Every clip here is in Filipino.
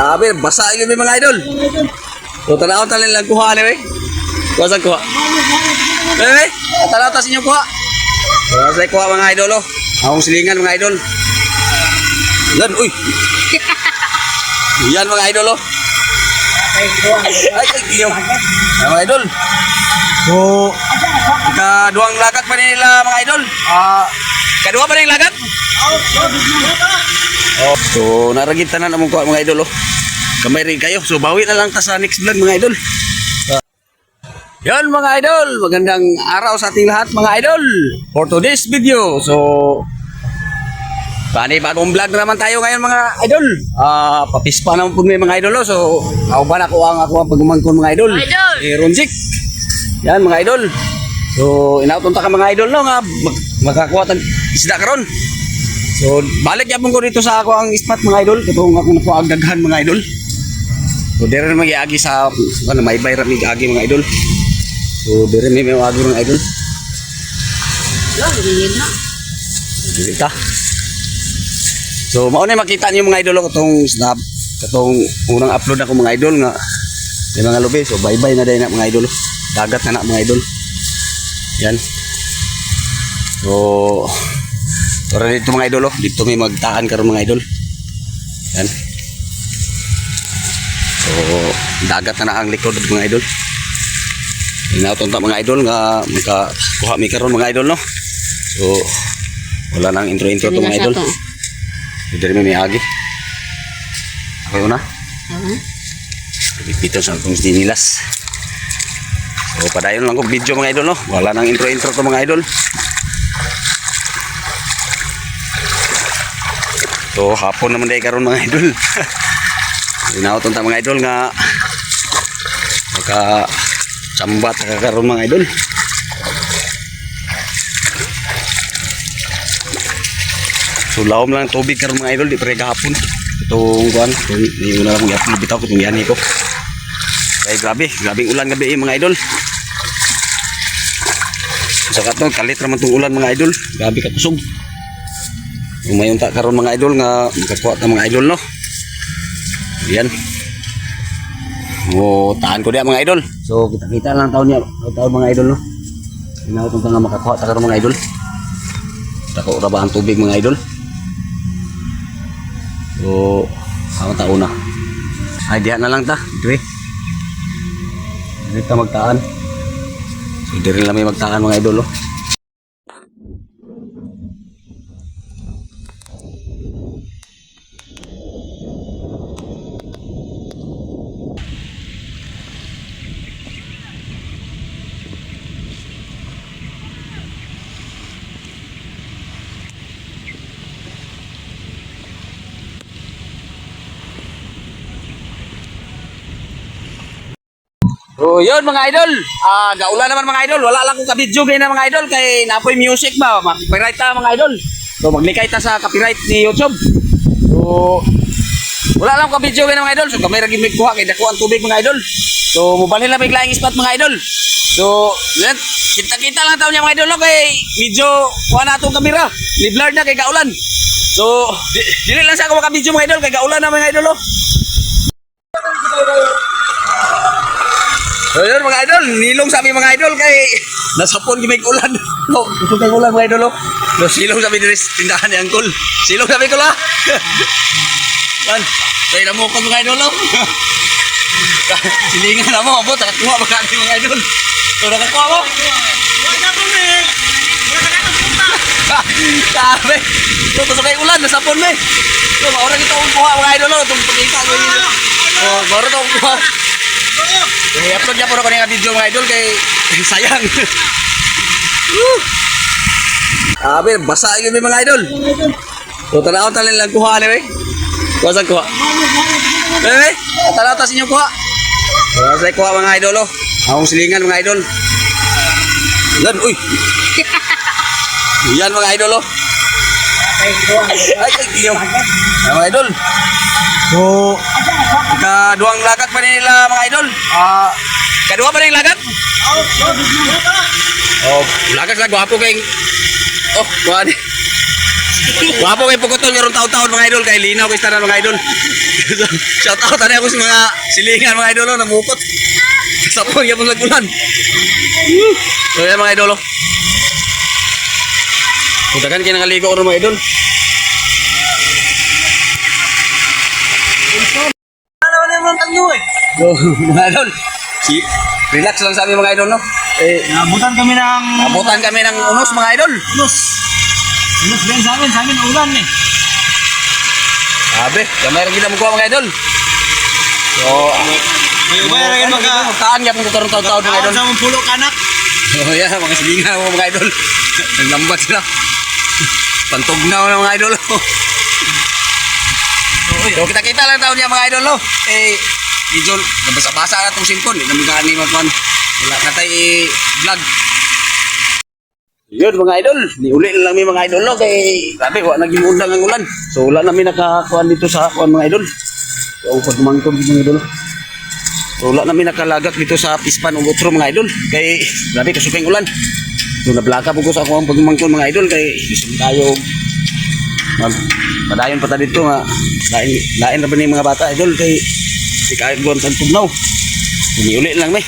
Abi, basa yun mga idol. So, tanaw talin lang kuha ni, kuha sa kuha. Tanaw ta sa inyo kuha. Kuha sa kuha mga idol, oh. Akong silingan mga idol. Yan, uy. Yan mga idol, oh. Ay, mga idol. So, kaduang lagat pa nila mga idol. Kadua pa rin lagat? Oh, so naragita na namang kuha mga idol, oh. Kamay rin kayo. So bawi na lang ta sa next vlog mga idol. Yan mga idol, magandang araw sa ating lahat mga idol. For today's video, so bagong vlog naman tayo ngayon mga idol. Papispa naman po may mga idol, oh. So ako ba na ako ang pagumangkon mga idol? Ronjik. Yan mga idol. So inautunta ka mga idol, no, nga makakuha tag isda karon. So balik yapon ko dito sa ako ang spot mga idol, katong ako nakuha ang daghan mga idol. So dire magiagi sa ano may bayra mig agi mga idol. So dire may agi mga idol. Dito. So mao na makita niyo mga idol katong snap, katong unang upload ako mga idol nga may mga lubi. So bye-bye na dai na mga idol. Dagat na mga idol. Yan. So tara dito mga idol, oh. Dito may magtaan karon mga idol. Yan. So dagat na ang likod mga idol. Inauton ta mga idol nga makakuha mi karon mga idol, no. So wala nang intro to mga idol. Dito may agi. Okay una. Dito sa tong dinilas. So padayon lang ko video mga idol, no. Wala nang intro to mga idol. So hapon naman dahil karon mga idol. Inauton ta mga idol nga maka-chambat karon mga idol. So lawom lang tubig karon mga idol, di pre gahapon. Itong kuan, ni una lang gyapon bitaw ko tong yani ko. Ay grabing ulan gabi mga idol. Sa katong kalit raman tong ulan mga idol, grabe ka kusog. Umayon ta karon mga idol nga makakuha ta mga idol, no. Yan. Taan ko dia mga idol. So kita lang taon mga idol, no. Inauton ta nga makakuha ta karon mga idol. Dako ra ba ang tubig mga idol? So ang taon na. Ay diha na lang ta, dire. Dito magtaan. So dire lang may magtaan mga idol, oh. So yun mga idol, gaulan naman mga idol, wala lang kong ka-video ngayon na mga idol kay napoy music ba, copyright ta mga idol. So maglikay ta sa copyright ni YouTube. So wala lang kong ka-video ngayon mga idol, so kamay ragin may kuha kay dako ang tubig mga idol. So mubalhin lang may laing spot mga idol. So kita lang taon niya mga idol, no, kay medyo kuha na itong kamera, ni blurred na kay gaulan. So dili lang sa ako maka-video mga idol kay gaulan na mga idol, no. So yun mga idol, nilong sabi mga idol kay nasapon gimig ulan. No, gusto kay ulan mga idol, no. So silong sabi diri tindahan ni Angkol. Silong sabi ko la. Yan. Tay na mo ko mga idol, no. Silingan na mo, abot nakakuha ba kani mga idol. So nakakuha mo. Wala po me. Wala ka punta. Sabi. So gusto kay ulan nasapon me. So maura kita kuha mga idol, no, tung pagkita ko ni. Oh, maura to kuha. I-upload niya po ako ng video mga idol kay sayang. Abi, basa yun mga idol. So tanaw talin lang kuha ni, kuha sa kuha. Tanaw ta sa inyo kuha. Kuha sa kuha mga idol, oh. Akong silingan mga idol. Yan, uy. Yan mga idol, oh. Ay, mga idol. So kaduang lagat pa nila mga idol. Kadua pa rin lagat? Oh, lagat sa gwapo kay. Oh, kuha ni. Wapo kay pugutol karon taon-taon mga idol kay linaw kay tanan mga idol. So, shout out tani ako sa mga silingan mga idol no, namukot. Sapon gyapon sa ulan. So yan mga idol. Utakan kay nangaligo ron mga idol. Ano naman tanyo eh. So, mga idol. Relax lang sa amin mga idol no. Nabutan kami ng Abutan kami ng unos mga idol. unos. Unos din sa amin ulan eh. Sabi, kamay rin kita magkuha mga idol. So, May ubay rin taan gyapon ko karon taon-taon mga idol. sa mong pulo kanak. Oh yeah, mga silingan mo mga idol. Naglambat sila. Pantugnaw na mga idol. So kita-kita lang taon niya mga idol no. Medyo nabasa-basa na itong cellphone. Hindi namin kaani magkuhan. Wala na tayo vlog. Yun mga idol. Niuli na lang may mga idol no. Kay grabe, wala naging undang ang ulan. So wala namin nakakuhan dito sa kuhan mga idol. So pagmangkog mga idol. So wala namin nakalagak dito sa Pispan o Butro mga idol. Kay grabe kasukay ang ulan. So nablaka po ko sa akong pagmangkog mga idol. Kay gusto tayo padayon pa ta dito nga. Lain na ba ni mga bata idol. Kay di kahit buwan sa tugnaw. Uli lang may.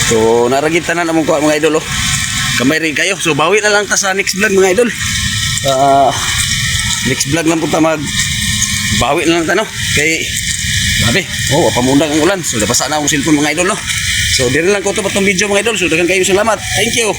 So naragita na namang kuha mga idol oh. Kamay rin kayo. So bawi na lang ta sa next vlog mga idol. Next vlog lang po ta mag bawi na lang ta no. Kay sabi, pamundang ang ulan. So nabasa na akong cellphone mga idol no. So dire lang ko to patong video mga idol. So dagan kayo salamat. Thank you.